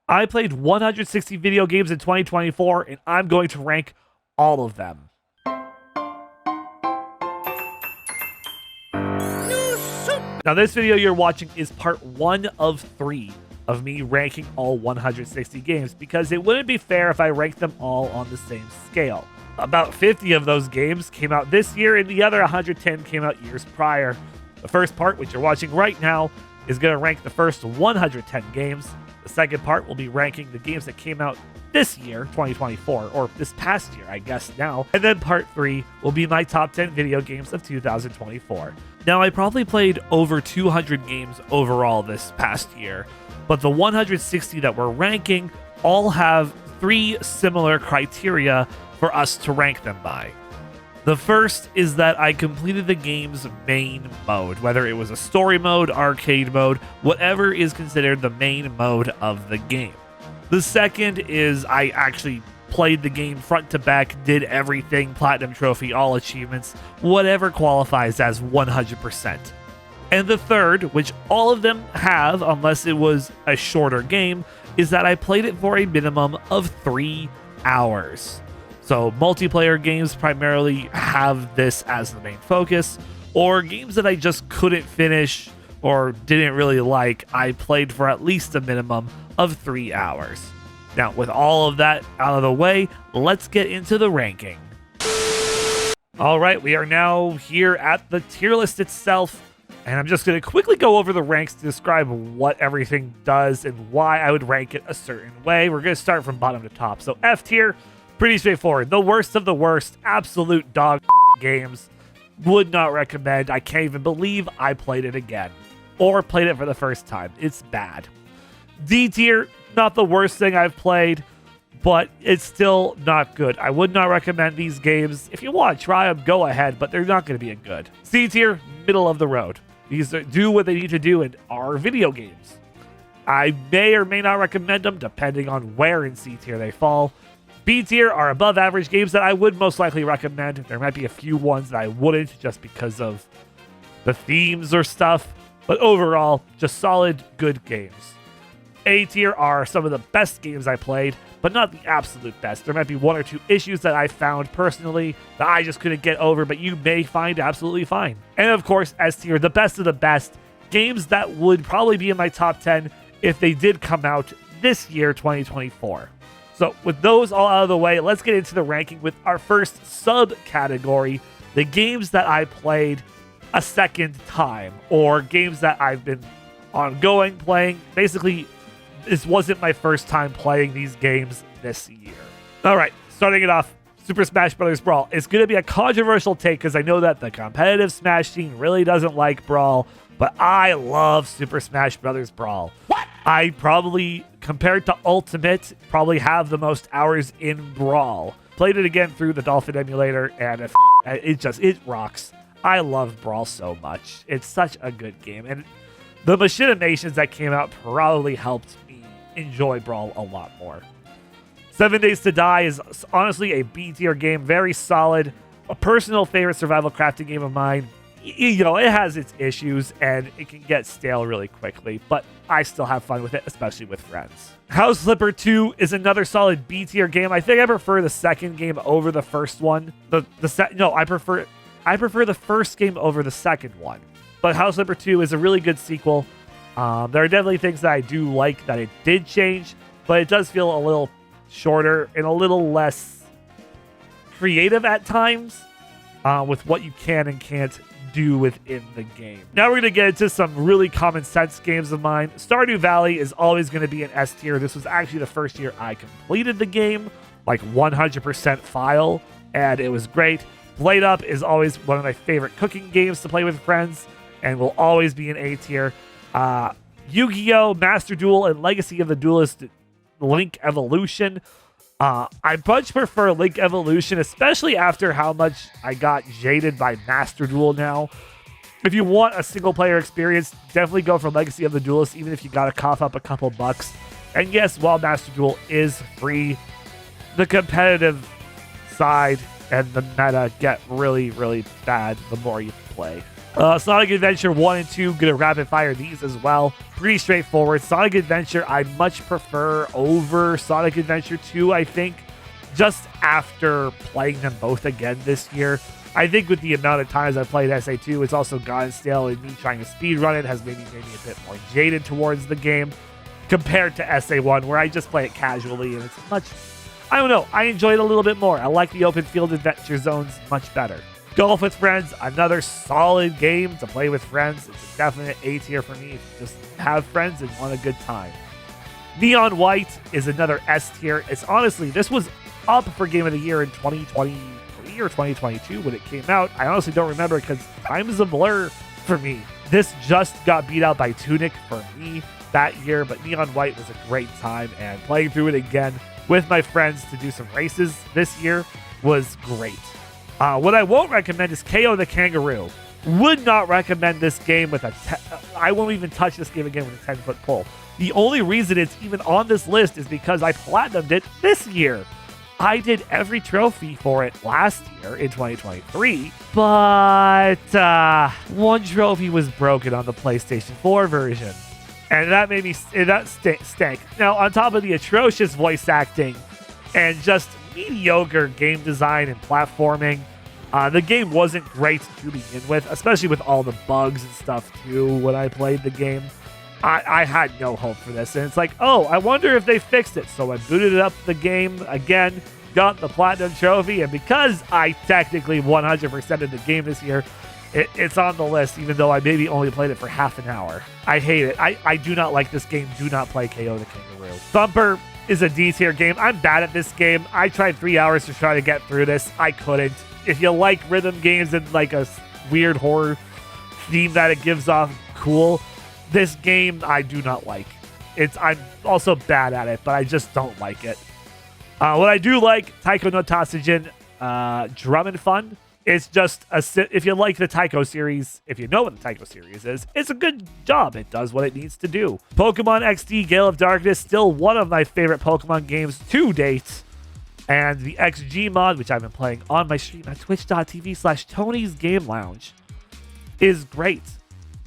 I played 160 video games in 2024, and I'm going to rank all of them. Now, this video you're watching is part 1 of 3 of me ranking all 160 games, because it wouldn't be fair if I ranked them all on the same scale. About 50 of those games came out this year, and the other 110 came out years prior. The first part, which you're watching right now, is going to rank the first 110 games. The second part will be ranking the games that came out this year, 2024, or this past year, I guess now. And then part 3 will be my top 10 video games of 2024. Now, I probably played over 200 games overall this past year, but the 160 that we're ranking all have 3 similar criteria for us to rank them by. The first is that I completed the game's main mode, whether it was a story mode, arcade mode, whatever is considered the main mode of the game. The second is I actually played the game front to back, did everything, platinum trophy, all achievements, whatever qualifies as 100%. And the third, which all of them have unless it was a shorter game, is that I played it for a minimum of 3 hours. So multiplayer games primarily have this as the main focus, or games that I just couldn't finish or didn't really like, I played for at least a minimum of 3 hours. Now, with all of that out of the way, let's get into the ranking. All right, we are now here at the tier list itself, and I'm just going to quickly go over the ranks to describe what everything does and why I would rank it a certain way. We're going to start from bottom to top. So F tier, pretty straightforward. The worst of the worst, absolute dog games. Would not recommend. I can't even believe I played it again. Or played it for the first time. It's bad. D tier, not the worst thing I've played, but it's still not good. I would not recommend these games. If you want to try them, go ahead, but they're not going to be a good. C tier, middle of the road. These do what they need to do and are video games. I may or may not recommend them, depending on where in C tier they fall. B tier are above average games that I would most likely recommend. There might be a few ones that I wouldn't just because of the themes or stuff, but overall, just solid, good games. A tier are some of the best games I played, but not the absolute best. There might be 1 or 2 issues that I found personally that I just couldn't get over, but you may find absolutely fine. And of course, S tier, the best of the best, games that would probably be in my top 10 if they did come out this year, 2024. So with those all out of the way, let's get into the ranking with our first subcategory, the games that I played a second time, or games that I've been ongoing playing. Basically, this wasn't my first time playing these games this year. All right, starting it off, Super Smash Bros. Brawl. It's going to be a controversial take because I know that the competitive Smash scene really doesn't like Brawl, but I love Super Smash Bros. Brawl. What? I probably, compared to Ultimate, probably have the most hours in Brawl. Played it again through the Dolphin emulator, and it rocks. I love Brawl so much. It's such a good game, and the machinations that came out probably helped me enjoy Brawl a lot more. 7 Days to Die is honestly a B tier game, very solid, a personal favorite survival crafting game of mine. You know, it has its issues and it can get stale really quickly, but I still have fun with it, especially with friends. House Flipper 2 is another solid B tier game. I think I prefer the second game over the first one. I prefer the first game over the second one. But House Flipper 2 is a really good sequel. There are definitely things that I do like that it did change, but it does feel a little shorter and a little less creative at times with what you can and can't do within the game. Now we're going to get into some really common sense games of mine. Stardew Valley is always going to be an S tier. This was actually the first year I completed the game, like 100% file, and it was great. Blade Up is always one of my favorite cooking games to play with friends and will always be an A tier. Yu-Gi-Oh! Master Duel and Legacy of the Duelist Link Evolution. I much prefer Link Evolution, especially after how much I got jaded by Master Duel now. If you want a single-player experience, definitely go for Legacy of the Duelist, even if you gotta cough up a couple bucks. And yes, while Master Duel is free, the competitive side and the meta get really, really bad the more you play. Sonic Adventure 1 and 2, gonna rapid fire these as well. Pretty straightforward. Sonic Adventure, I much prefer over Sonic Adventure 2, I think, just after playing them both again this year. I think with the amount of times I've played SA2, it's also gotten stale, and me trying to speedrun it has made me a bit more jaded towards the game compared to SA1, where I just play it casually, and it's much, I don't know, I enjoy it a little bit more. I like the open field adventure zones much better. Golf with Friends, another solid game to play with friends. It's a definite A tier for me if you just have friends and want a good time. Neon White is another S tier. It's honestly, this was up for Game of the Year in 2023 or 2022 when it came out. I honestly don't remember because time is a blur for me. This just got beat out by Tunic for me that year, but Neon White was a great time, and playing through it again with my friends to do some races this year was great. What I won't recommend is KO the Kangaroo. Would not recommend this game with I won't even touch this game again with a 10-foot pole. The only reason it's even on this list is because I platinumed it this year. I did every trophy for it last year in 2023, but one trophy was broken on the PlayStation 4 version. And that made me, stank. Now, on top of the atrocious voice acting and just mediocre game design and platforming, the game wasn't great to begin with, especially with all the bugs and stuff too when I played the game. I had no hope for this, and it's like, oh, I wonder if they fixed it. So I booted up the game again, got the Platinum Trophy, and because I technically 100%ed the game this year, it's on the list, even though I maybe only played it for half an hour. I hate it. I do not like this game. Do not play KO the Kangaroo. Thumper is a D tier game. I'm bad at this game. I tried 3 hours to try to get through this. I couldn't. If you like rhythm games and like a weird horror theme that it gives off, cool. This game I do not like. I'm also bad at it, but I just don't like it. What I do like, Taiko no Tatsujin, Drum and Fun. It's just if you like the Taiko series, if you know what the Taiko series is, it's a good job. It does what it needs to do. Pokemon XD Gale of Darkness, still one of my favorite Pokemon games to date. And the XG mod, which I've been playing on my stream at twitch.tv/Tony's Game Lounge, is great.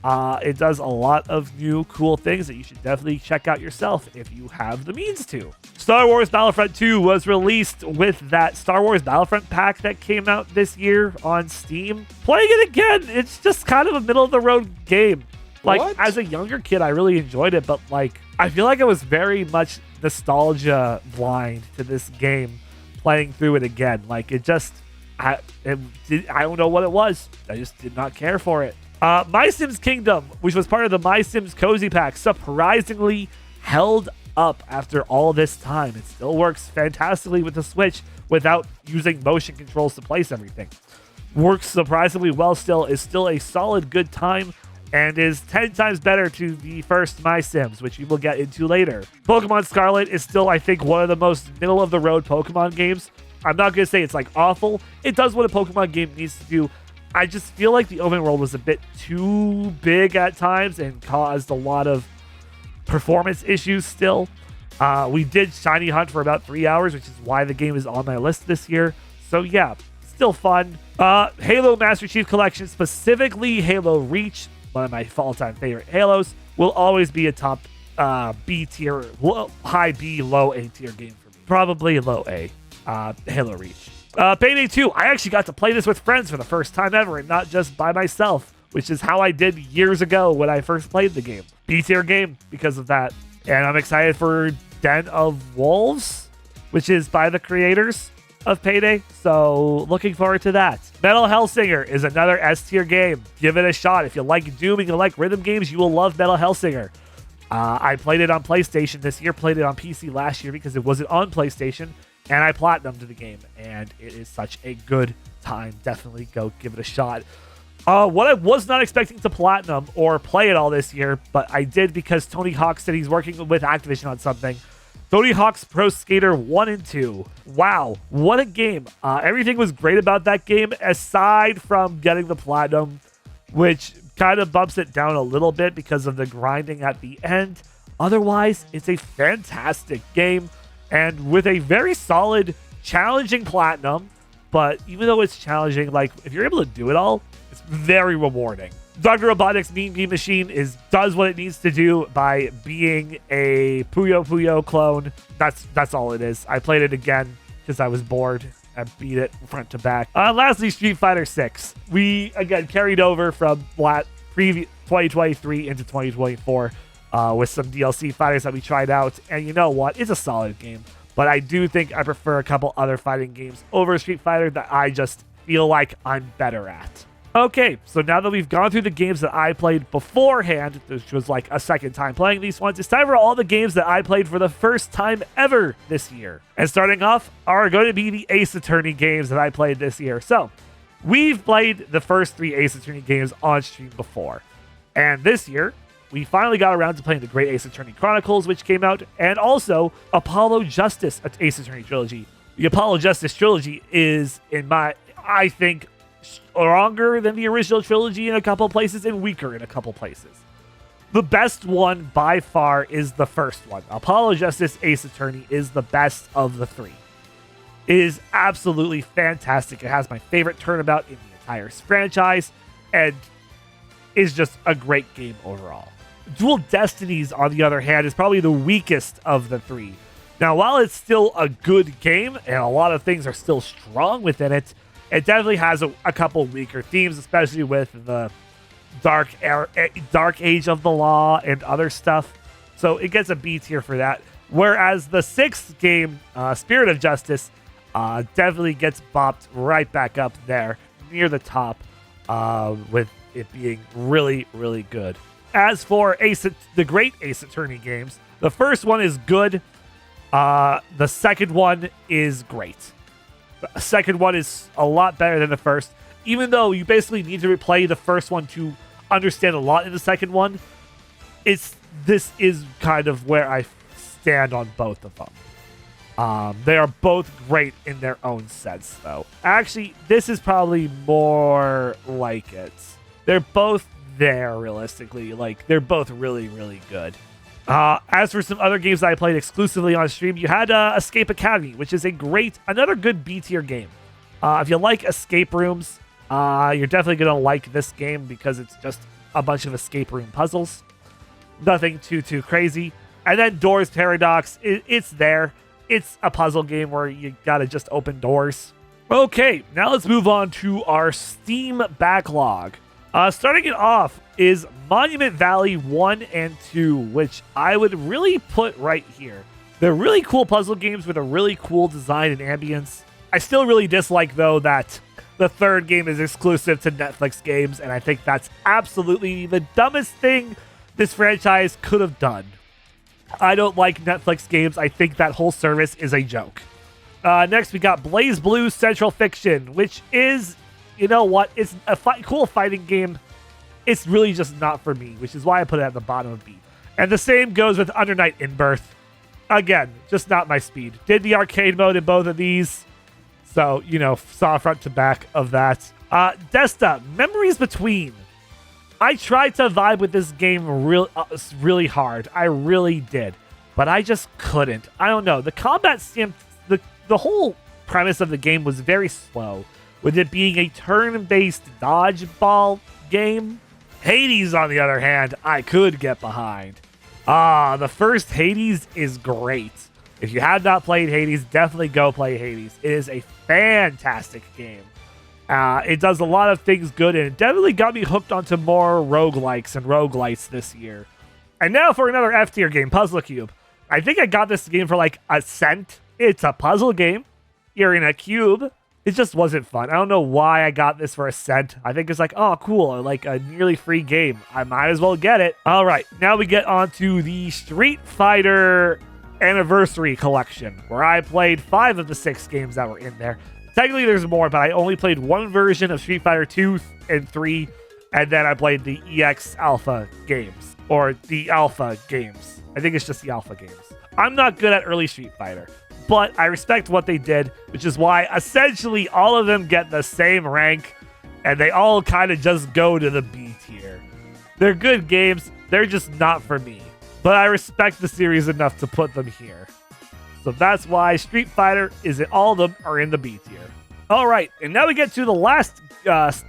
It does a lot of new cool things that you should definitely check out yourself if you have the means to. Star Wars Battlefront 2 was released with that Star Wars Battlefront pack that came out this year on Steam. Playing it again, it's just kind of a middle-of-the-road game. Like, what? As a younger kid, I really enjoyed it, but like, I feel like I was very much nostalgia blind to this game playing through it again. Like, it just, I don't know what it was. I just did not care for it. My Sims Kingdom, which was part of the My Sims Cozy Pack, surprisingly held up after all this time. It still works fantastically with the Switch without using motion controls to place everything. Works surprisingly well still, is still a solid good time, and is 10 times better to the first My Sims, which we will get into later. Pokemon Scarlet is still, I think, one of the most middle-of-the-road Pokemon games. I'm not going to say it's like awful. It does what a Pokemon game needs to do. I just feel like the open world was a bit too big at times and caused a lot of performance issues still. We did Shiny Hunt for about 3 hours, which is why the game is on my list this year. So yeah, still fun. Halo Master Chief Collection, specifically Halo Reach, one of my all-time favorite Halos, will always be a top B tier, high B, low A tier game for me. Probably low A, Halo Reach. Payday 2, I actually got to play this with friends for the first time ever and not just by myself, which is how I did years ago when I first played the game. B-tier game because of that. And I'm excited for Den of Wolves, which is by the creators of Payday, so looking forward to that. Metal Hellsinger is another S-tier game. Give it a shot. If you like Doom and you like rhythm games, you will love Metal Hellsinger. I played it on PlayStation this year, played it on PC last year because it wasn't on PlayStation, and I platinumed the game, and it is such a good time. Definitely go give it a shot. What I was not expecting to platinum or play it all this year, but I did because Tony Hawk said he's working with Activision on something. Tony Hawk's Pro Skater 1 and 2. Wow, what a game. Everything was great about that game, aside from getting the platinum, which kind of bumps it down a little bit because of the grinding at the end. Otherwise, it's a fantastic game, and with a very solid, challenging platinum. But even though it's challenging, like, if you're able to do it all, it's very rewarding. Dr. Robotnik's Mean Bean Machine does what it needs to do by being a Puyo Puyo clone. That's all it is. I played it again because I was bored. I beat it front to back. Lastly, Street Fighter 6. We, again, carried over from 2023 into 2024 with some DLC fighters that we tried out. And you know what? It's a solid game. But I do think I prefer a couple other fighting games over Street Fighter that I just feel like I'm better at. Okay, so now that we've gone through the games that I played beforehand, which was like a second time playing these ones, it's time for all the games that I played for the first time ever this year. And starting off are going to be the Ace Attorney games that I played this year. So, we've played the first 3 Ace Attorney games on stream before. And this year, we finally got around to playing the Great Ace Attorney Chronicles, which came out, and also Apollo Justice Ace Attorney Trilogy. The Apollo Justice Trilogy is, I think, stronger than the original trilogy in a couple places and weaker in a couple places. The best one by far is the first one. Apollo Justice Ace Attorney is the best of the 3. It is absolutely fantastic. It has my favorite turnabout in the entire franchise and is just a great game overall. Dual Destinies, on the other hand, is probably the weakest of the 3. Now, while it's still a good game and a lot of things are still strong within it, it definitely has a couple weaker themes, especially with the dark age of the law and other stuff. So it gets a B tier for that. Whereas the 6th game, Spirit of Justice, definitely gets bopped right back up there near the top, with it being really, really good. As for the Great Ace Attorney games, the first one is good. The second one is great. The second one is a lot better than the first, even though you basically need to replay the first one to understand a lot in the second one. This is kind of where I stand on both of them. They are both great in their own sense, though. Actually, this is probably more like it. They're both there, realistically. Like, they're both really, really good. As for some other games that I played exclusively on stream, you had Escape Academy, which is another good B tier game. If you like escape rooms, you're definitely going to like this game because it's just a bunch of escape room puzzles. Nothing too crazy. And then Doors Paradox, it's there. It's a puzzle game where you got to just open doors. Okay, now let's move on to our Steam backlog. Starting it off is Monument Valley 1 and 2, which I would really put right here. They're really cool puzzle games with a really cool design and ambience. I still really dislike, though, that the third game is exclusive to Netflix games, and I think that's absolutely the dumbest thing this franchise could have done. I don't like Netflix games. I think that whole service is a joke. Next, we got Blaze Blue Central Fiction, which is, you know what? It's a cool fighting game. It's really just not for me, which is why I put it at the bottom of B. And the same goes with Under Night in Birth. Again, just not my speed. Did the arcade mode in both of these. So, saw front to back of that. Desta, Memories Between. I tried to vibe with this game really hard. I really did. But I just couldn't. I don't know. The combat seemed... The whole premise of the game was very slow, with it being a turn-based dodgeball game. Hades, on the other hand, I could get behind. The first Hades is great. If you have not played Hades, definitely go play Hades. It is a fantastic game. It does a lot of things good, and it definitely got me hooked onto more roguelikes and roguelites this year. And now for another F tier game, Puzzle Cube. I think I got this game for like a cent. It's a puzzle game. You're in a cube. It just wasn't fun. I don't know why I got this for a cent. I think it's like, oh, cool, like a nearly free game. I might as well get it. All right, now we get on to the Street Fighter Anniversary Collection, where I played 5 of the 6 games that were in there. Technically, there's more, but I only played one version of Street Fighter 2 and 3, and then I played the EX Alpha games, or the Alpha games. I think it's just the Alpha games. I'm not good at early Street Fighter, but I respect what they did, which is why essentially all of them get the same rank, and they all kind of just go to the B tier. They're good games, they're just not for me. But I respect the series enough to put them here. So that's why Street Fighter all of them are in the B tier. All right, and now we get to the last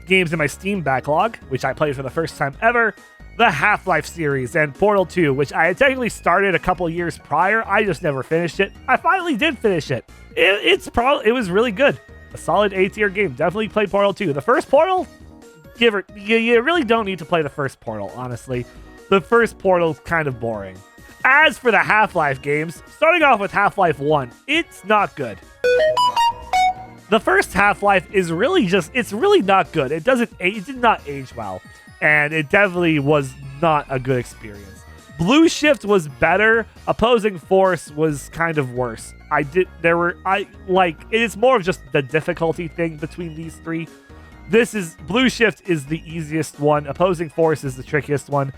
games in my Steam backlog, which I played for the first time ever, the Half-Life series and Portal 2, which I had technically started a couple years prior. I just never finished it. I finally did finish it. It was really good. A solid A-tier game. Definitely play Portal 2. The first Portal, you really don't need to play the first Portal, honestly. The first Portal's kind of boring. As for the Half-Life games, starting off with Half-Life 1, it's not good. The first Half-Life is it's really not good. It did not age well, and it definitely was not a good experience. Blue Shift was better. Opposing Force was kind of worse. It is more of just the difficulty thing between these three. Blue Shift is the easiest one. Opposing Force is the trickiest one.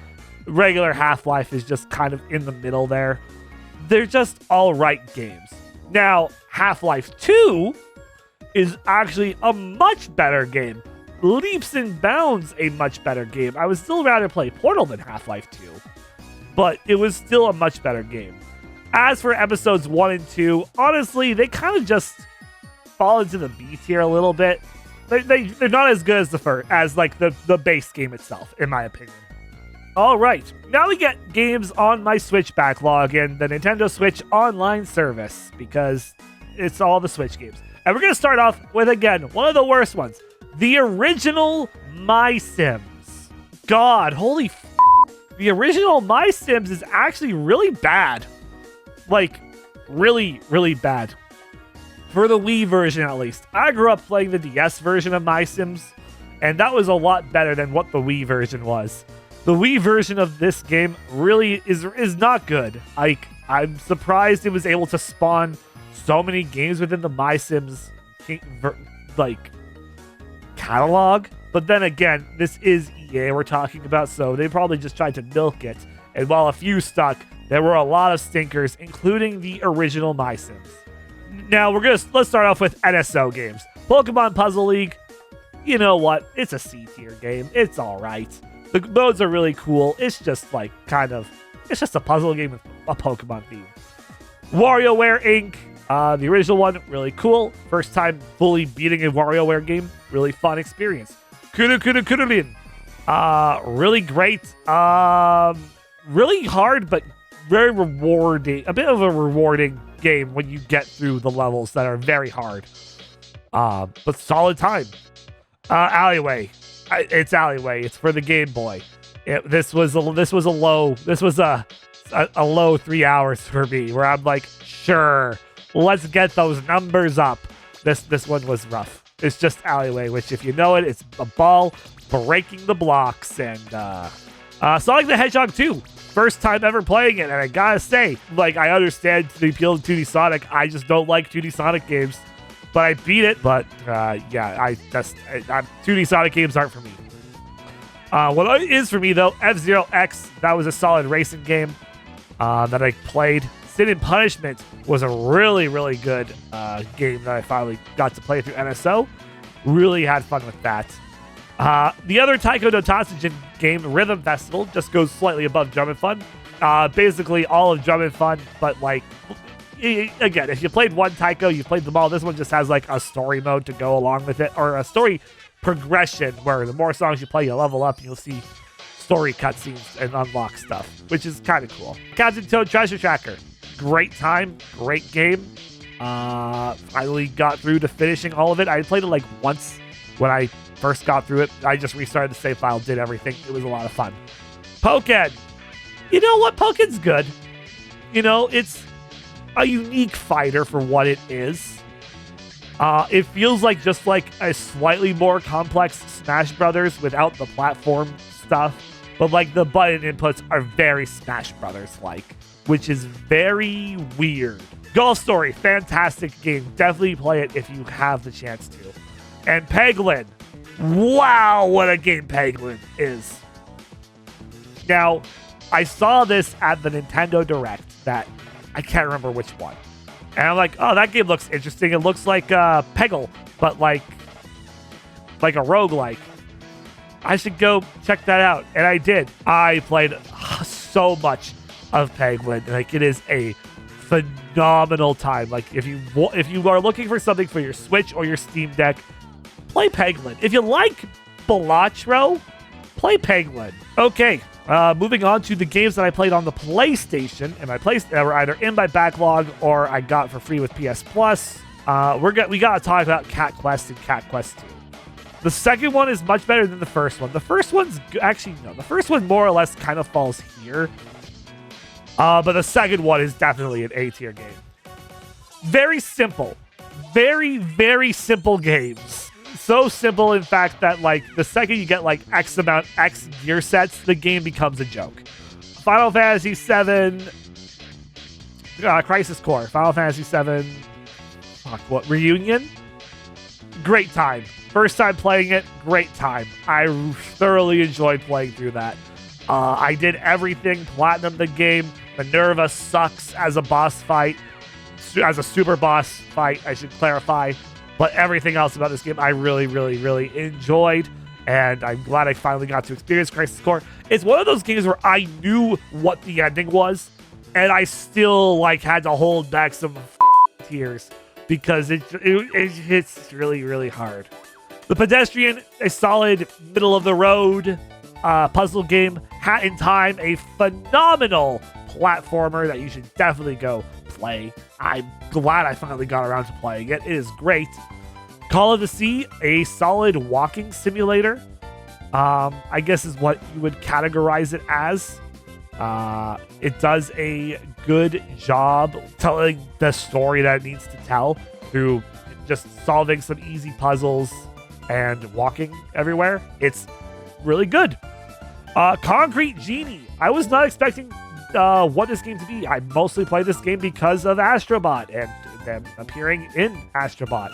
Regular Half-Life is just kind of in the middle there. They're just all right games. Now, Half-Life 2 is actually a much better game. Leaps and bounds a much better game. I would still rather play Portal than Half-Life 2, but it was still a much better game. As for episodes 1 and 2, honestly, they kind of just fall into the B tier a little bit. They're not as good as the base game itself, in my opinion. All right, now we get games on my Switch backlog and the Nintendo Switch Online service, because it's all the Switch games. And we're going to start off with, again, one of the worst ones. The original My Sims. God, holy f***. The original My Sims is actually really bad. Like, really, really bad. For the Wii version, at least. I grew up playing the DS version of My Sims, and that was a lot better than what the Wii version was. The Wii version of this game really is not good. Like, I'm surprised it was able to spawn so many games within the My Sims catalog. But then again, this is EA we're talking about, so they probably just tried to milk it. And while a few stuck, there were a lot of stinkers, including the original My Sims. Now let's start off with NSO games. Pokemon Puzzle League. You know what? It's a C tier game. It's all right. The modes are really cool. It's just it's just a puzzle game with a Pokemon theme. WarioWare Inc. The original one, really cool. First time fully beating a WarioWare game. Really fun experience. Kurulin. Really great. Really hard, but very rewarding. A bit of a rewarding game when you get through the levels that are very hard. But solid time. Alleyway. It's Alleyway. It's for the Game Boy. This was a low 3 hours for me, where I'm like, sure, let's get those numbers up. This one was rough. It's just Alleyway, which, if you know it, it's a ball breaking the blocks. And Sonic the Hedgehog 2, first time ever playing it, and I gotta say, I understand the appeal of 2D Sonic. I just don't like 2D Sonic games. But I beat it. But 2D Sonic games aren't for me. What is for me, though, F-Zero X, that was a solid racing game that I played. Sin and Punishment was a really, really good game that I finally got to play through NSO. Really had fun with that. The other Taiko no Tatsujin game, Rhythm Festival, just goes slightly above Drum and Fun. Basically all of Drum and Fun, but again, if you played one Taiko, you played them all. This one just has a story mode to go along with it, or a story progression where the more songs you play, you level up and you'll see story cutscenes and unlock stuff, which is kind of cool. Captain Toad Treasure Tracker. Great time, great game. Finally got through to finishing all of it. I played it once when I first got through it. I just restarted the save file, did everything. It was a lot of fun. Pokken. You know what? Pokken's good. It's a unique fighter for what it is. It feels just like a slightly more complex Smash Brothers without the platform stuff, but the button inputs are very Smash Brothers which is very weird. Golf Story, fantastic game. Definitely play it if you have the chance to. And Peglin. Wow, what a game Peglin is. Now, I saw this at the Nintendo Direct that I can't remember which one. And I'm like, oh, that game looks interesting. It looks like Peggle, but like a roguelike. I should go check that out. And I did. I played so much of Peglin. It is a phenomenal phenomenal time. Like if you are looking for something for your Switch or your Steam Deck, play Penguin. If you like Balatro, play Penguin. Okay, moving on to the games that I played on the PlayStation, and that were either in my backlog or I got for free with PS Plus. We gotta talk about Cat Quest and Cat Quest 2. The second one is much better than the first one. The first one's actually no. The first one more or less kind of falls here. But the second one is definitely an A-tier game. Very simple. Very, very simple games. So simple, in fact, that like the second you get like X gear sets, the game becomes a joke. Final Fantasy VII, Crisis Core, Final Fantasy VII, Reunion? Great time. First time playing it, great time. I thoroughly enjoyed playing through that. I did everything, platinum the game. Minerva sucks as a boss fight, as a super boss fight, I should clarify. But everything else about this game, I really, really, really enjoyed. And I'm glad I finally got to experience Crisis Core. It's one of those games where I knew what the ending was, and I still like had to hold back some tears because it's really, really hard. The Pedestrian, a solid middle of the road puzzle game. Hat in Time, a phenomenal platformer that you should definitely go play. I'm glad I finally got around to playing it. It is great. Call of the Sea, a solid walking simulator. I guess is what you would categorize it as. It does a good job telling the story that it needs to tell through just solving some easy puzzles and walking everywhere. It's really good. Concrete Genie. I was not expecting what this game to be. I mostly played this game because of Astrobot and them appearing in Astrobot.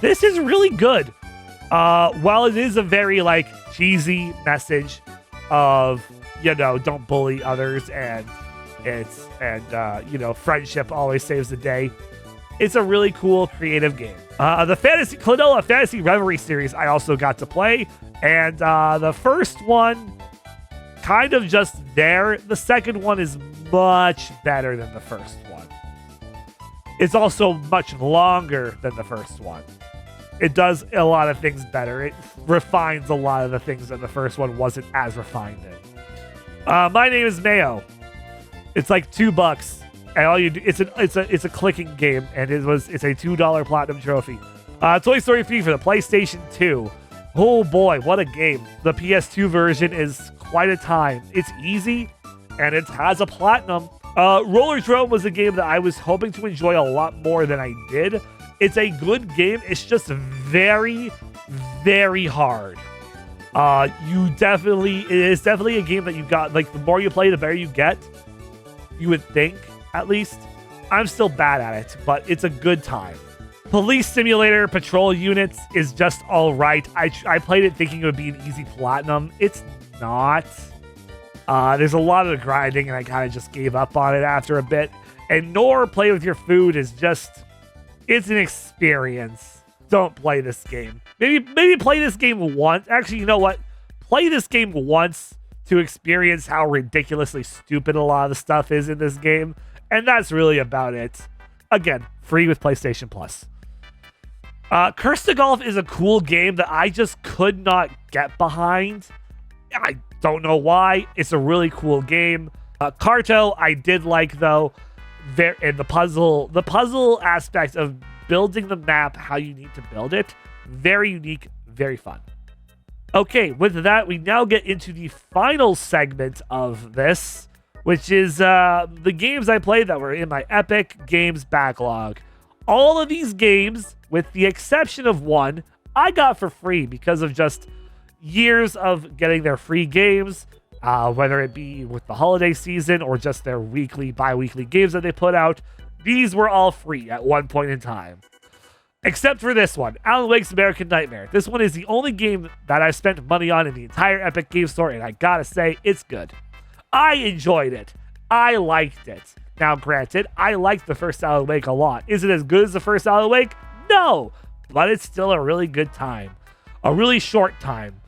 This is really good. While it is a very like cheesy message of, you know, don't bully others and friendship always saves the day. It's a really cool, creative game. The Klonoa Fantasy Reverie series I also got to play, and the first one kind of just there. The second one is much better than the first one. It's also much longer than the first one. It does a lot of things better. It refines a lot of the things that the first one wasn't as refined in. My Name is Mayo. It's like $2, and all you do it's a clicking game, and it's a $2 platinum trophy. Toy Story 3 for the PlayStation 2. Oh boy, what a game! The PS2 version is quite a time. It's easy, and it has a platinum. Rollerdrome was a game that I was hoping to enjoy a lot more than I did. It's a good game. It's just very, very hard. It is definitely a game that you got, like, the more you play, the better you get. You would think, at least. I'm still bad at it, but it's a good time. Police Simulator Patrol Units is just all right. I played it thinking it would be an easy platinum. It's not. There's a lot of grinding, and I kind of just gave up on it after a bit. And nor Play With Your Food is just... It's an experience. Don't play this game. Maybe play this game once. Actually, you know what? Play this game once to experience how ridiculously stupid a lot of the stuff is in this game. And that's really about it. Again, free with PlayStation Plus. Curse to Golf is a cool game that I just could not get behind. I don't know why. It's a really cool game. Carto, I did like, though. And the puzzle aspect of building the map, how you need to build it, very unique, very fun. Okay, with that, we now get into the final segment of this, which is the games I played that were in my Epic Games backlog. All of these games, with the exception of one, I got for free because of just years of getting their free games. Whether it be with the holiday season or just their weekly, bi-weekly games that they put out, these were all free at one point in time. Except for this one, Alan Wake's American Nightmare. This one is the only game that I've spent money on in the entire Epic Game Store, and I gotta say, it's good. I enjoyed it. I liked it. Now, granted, I liked the first Alan Wake a lot. Is it as good as the first Alan Wake? No! But it's still a really good time. A really short time.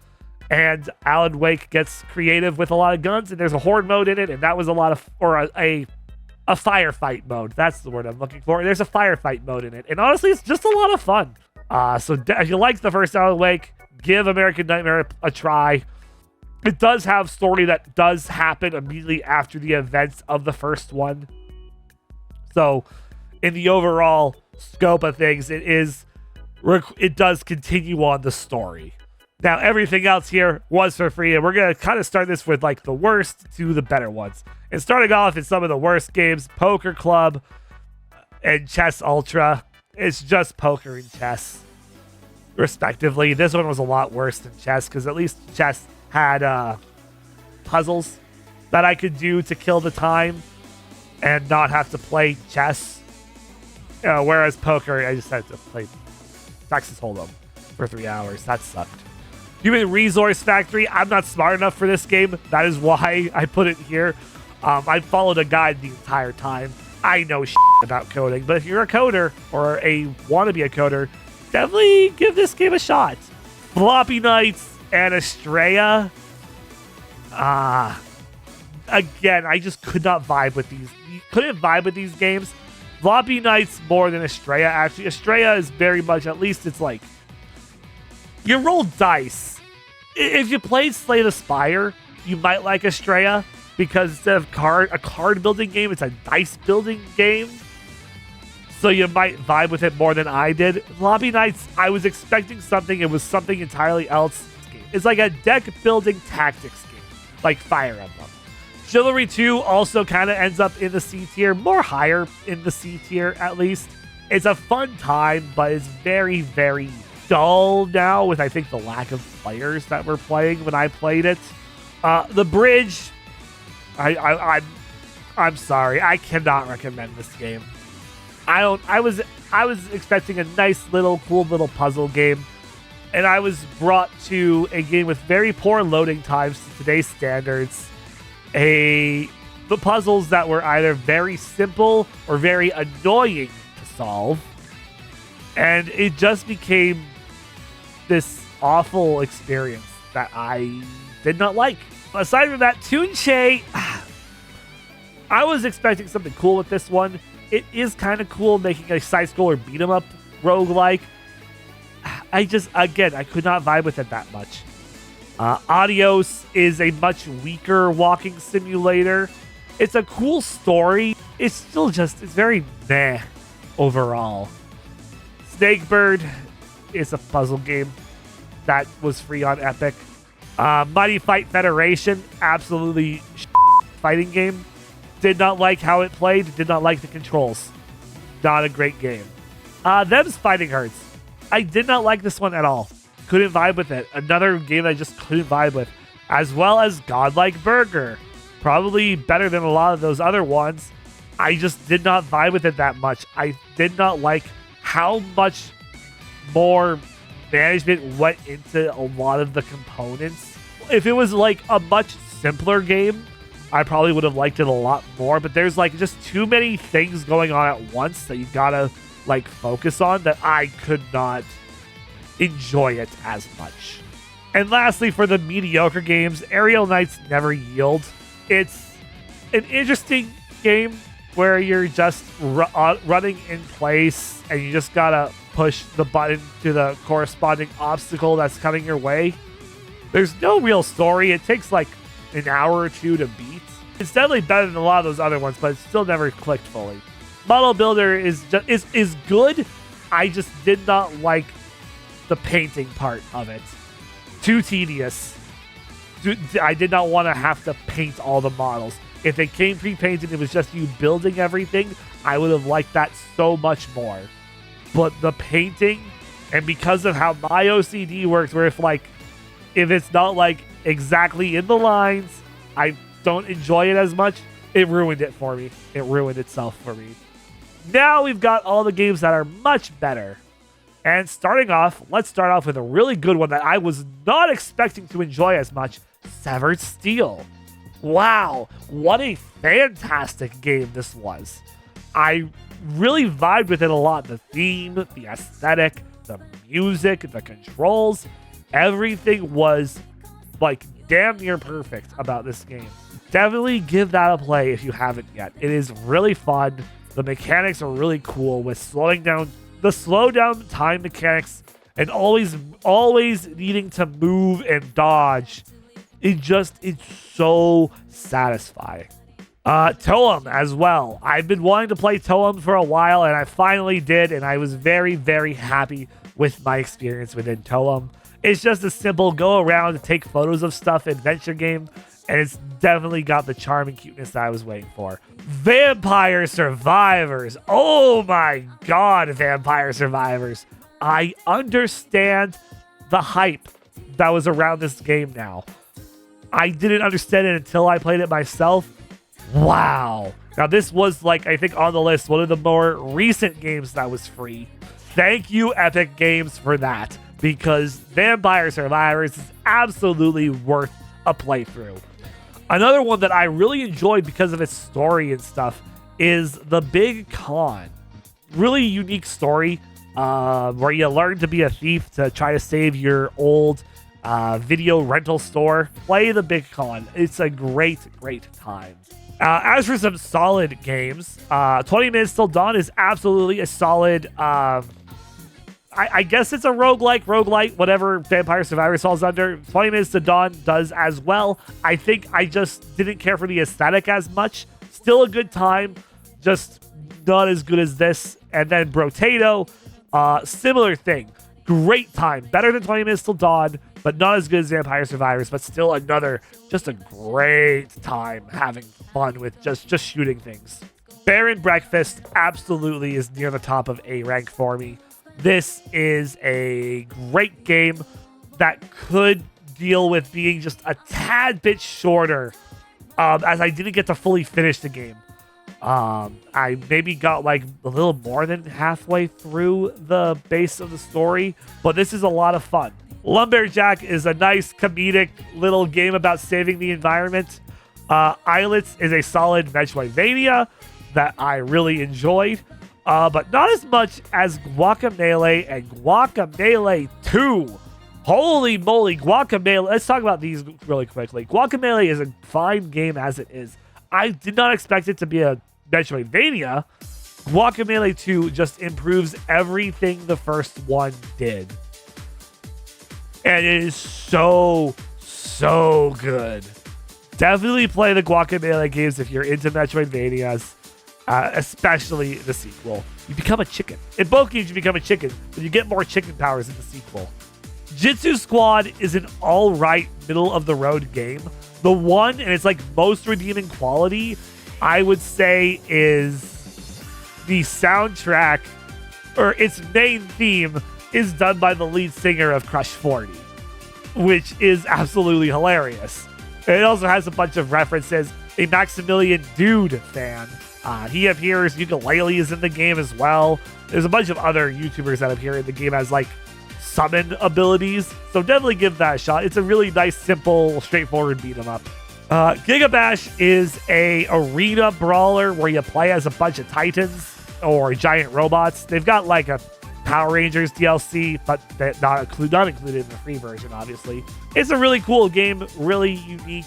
And Alan Wake gets creative with a lot of guns, and there's a horde mode in it, and that was a lot of, or a a firefight mode. That's the word I'm looking for. There's a firefight mode in it. And honestly, it's just a lot of fun. So if you liked the first Alan Wake, give American Nightmare a try. It does have story that does happen immediately after the events of the first one. So in the overall scope of things, it does continue on the story. Now, everything else here was for free, and we're going to kind of start this with like the worst to the better ones. And starting off in some of the worst games, Poker Club and Chess Ultra. It's just poker and chess, respectively. This one was a lot worse than chess, because at least chess had puzzles that I could do to kill the time and not have to play chess. Whereas poker, I just had to play Texas Hold'em for 3 hours. That sucked. Human Resource Factory. I'm not smart enough for this game. That is why I put it here. I followed a guide the entire time. I know shit about coding, but if you're a coder or want to be a coder, definitely give this game a shot. Floppy Knights and Estrella. Again, I just could not vibe with these. You couldn't vibe with these games. Floppy Knights more than Estrella. Actually, Estrella is very much, at least it's like, you roll dice. If you played Slay the Spire, you might like Estrella, because instead of a card building game, it's a dice building game. So you might vibe with it more than I did. Floppy Knights, I was expecting something. It was something entirely else. It's like a deck building tactics game, like Fire Emblem. Chivalry 2 also kind of ends up in the C tier, more higher in the C tier at least. It's a fun time, but it's very, very dull now with, I think, the lack of players that were playing when I played it. The Bridge, I'm sorry, I cannot recommend this game. I was expecting a nice little cool little puzzle game, and I was brought to a game with very poor loading times to today's standards. The puzzles that were either very simple or very annoying to solve, and it just became this awful experience that I did not like. Aside from that, Toonche, I was expecting something cool with this one. It is kind of cool making a side-scroller beat-em-up roguelike. I could not vibe with it that much. Adios is a much weaker walking simulator. It's a cool story. It's still it's very meh overall. Snakebird is a puzzle game that was free on Epic. Mighty Fight Federation, absolutely fighting game. Did not like how it played. Did not like the controls. Not a great game. Them's Fighting Hurts. I did not like this one at all. Couldn't vibe with it. Another game I just couldn't vibe with. As well as Godlike Burger. Probably better than a lot of those other ones. I just did not vibe with it that much. I did not like how much more management went into a lot of the components. If it was like a much simpler game, I probably would have liked it a lot more, but there's like just too many things going on at once that you gotta like focus on that I could not enjoy it as much. And lastly, for the mediocre games, Aerial Knights Never Yield. It's an interesting game where you're just running in place and you just gotta push the button to the corresponding obstacle that's coming your way. There's no real story. It takes like an hour or two to beat. It's definitely better than a lot of those other ones, but it still never clicked fully. Model Builder is good. I just did not like the painting part of it. Too tedious. I did not want to have to paint all the models. If it came pre-painted, it was just you building everything, I would have liked that so much more. But the painting, and because of how my OCD works, where if it's not like exactly in the lines, I don't enjoy it as much, it ruined it for me. It ruined itself for me. Now we've got all the games that are much better. And let's start off with a really good one that I was not expecting to enjoy as much, Severed Steel. Wow, what a fantastic game this was. I really vibed with it a lot. The theme, the aesthetic, the music, the controls, everything was like damn near perfect about this game. definitely give that a play if you haven't yet. It is really fun. The mechanics are really cool with slowing down, the slow down time mechanics, and always needing to move and dodge. It's so satisfying. Toem as well. I've been wanting to play Toem for a while, and I finally did, and I was very, very happy with my experience within Toem. It's just a simple go around and take photos of stuff adventure game, and it's definitely got the charm and cuteness that I was waiting for. Vampire Survivors. Oh my god, Vampire Survivors. I understand the hype that was around this game now. I didn't understand it until I played it myself. Wow. Now this was, like, I think on the list, one of the more recent games that was free. Thank you, Epic Games, for that, because Vampire Survivors is absolutely worth a playthrough. Another one that I really enjoyed because of its story and stuff is The Big Con. Really unique story where you learn to be a thief to try to save your old video rental store. Play The Big Con. It's a great, great time. As for some solid games, 20 Minutes Till Dawn is absolutely a solid... I guess it's a roguelite, whatever Vampire Survivors falls under. 20 Minutes to Dawn does as well. I think I just didn't care for the aesthetic as much. Still a good time, just not as good as this. And then Brotato, similar thing. Great time. Better than 20 Minutes Till Dawn, but not as good as Vampire Survivors, but still another, just a great time having fun with just shooting things. Bear and Breakfast absolutely is near the top of A rank for me. This is a great game that could deal with being just a tad bit shorter, as I didn't get to fully finish the game. I maybe got like a little more than halfway through the base of the story, but this is a lot of fun. Lumberjack is a nice comedic little game about saving the environment. Islets is a solid Metroidvania that I really enjoyed. But not as much as Guacamelee and Guacamelee 2. Holy moly, Guacamelee. Let's talk about these really quickly. Guacamelee is a fine game as it is. I did not expect it to be a Metroidvania. Guacamelee 2 just improves everything the first one did. And it is so, so good. Definitely play the Guacamelee games if you're into Metroidvanias. Especially the sequel. You become a chicken. In both games, you become a chicken, but you get more chicken powers in the sequel. Jitsu Squad is an alright, middle-of-the-road game. The one, and it's like most redeeming quality, I would say, is the soundtrack, or its main theme, is done by the lead singer of Crush 40, which is absolutely hilarious. And it also has a bunch of references. A Maximilian Dude fan. He appears, Ukulele is in the game as well. There's a bunch of other YouTubers that appear in the game as like summon abilities. So definitely give that a shot. It's a really nice, simple, straightforward beat 'em up. Gigabash is a arena brawler where you play as a bunch of titans or giant robots. They've got like a Power Rangers DLC, but not included in the free version, obviously. It's a really cool game, really unique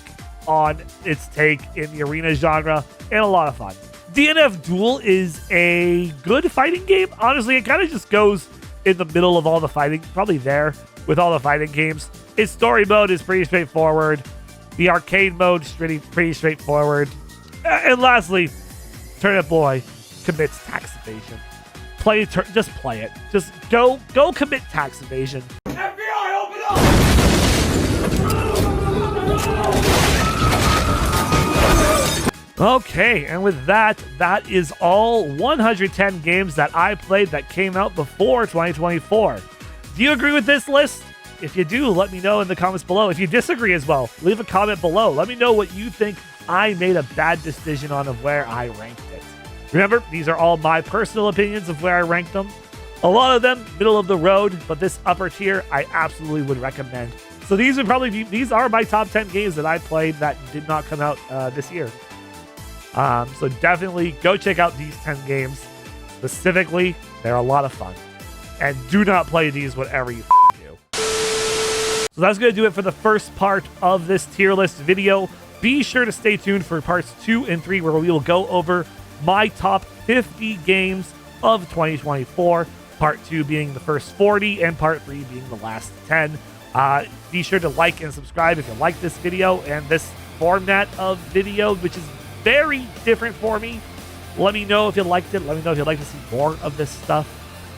on its take in the arena genre, and a lot of fun. DNF Duel is a good fighting game. Honestly, it kind of just goes in the middle of all the fighting, probably there with all the fighting games. Its story mode is pretty straightforward. The arcade mode is pretty straightforward. And lastly, Turnip Boy commits tax evasion. Just play it. Just go commit tax evasion. FBI, open up! Okay, and with that is all 110 games that I played that came out before 2024. Do you agree with this list? If you do, let me know in the comments below. If you disagree as well, leave a comment below. Let me know what you think I made a bad decision on of where I ranked it. Remember, these are all my personal opinions of where I ranked them. A lot of them middle of the road, but this upper tier I absolutely would recommend. So these are my top 10 games that I played that did not come out this year. So definitely go check out these 10 games. Specifically, they're a lot of fun. And do not play these whatever you do. So that's going to do it for the first part of this tier list video. Be sure to stay tuned for parts 2 and 3, where we will go over my top 50 games of 2024. Part 2 being the first 40 and part 3 being the last 10. Be sure to like and subscribe if you like this video and this format of video, which is very different for me. Let me know if you liked it. Let me know if you'd like to see more of this stuff.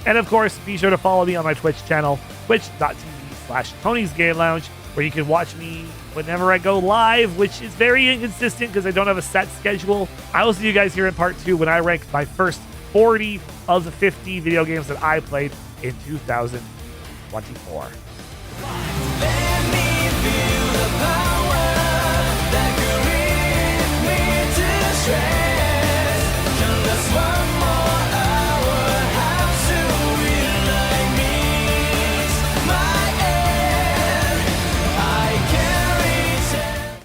And of course, be sure to follow me on my Twitch channel, twitch.tv/Tony's Game Lounge, where you can watch me whenever I go live, which is very inconsistent because I don't have a set schedule. I will see you guys here in part 2 when I rank my first 40 of the 50 video games that I played in 2024. Let me feel the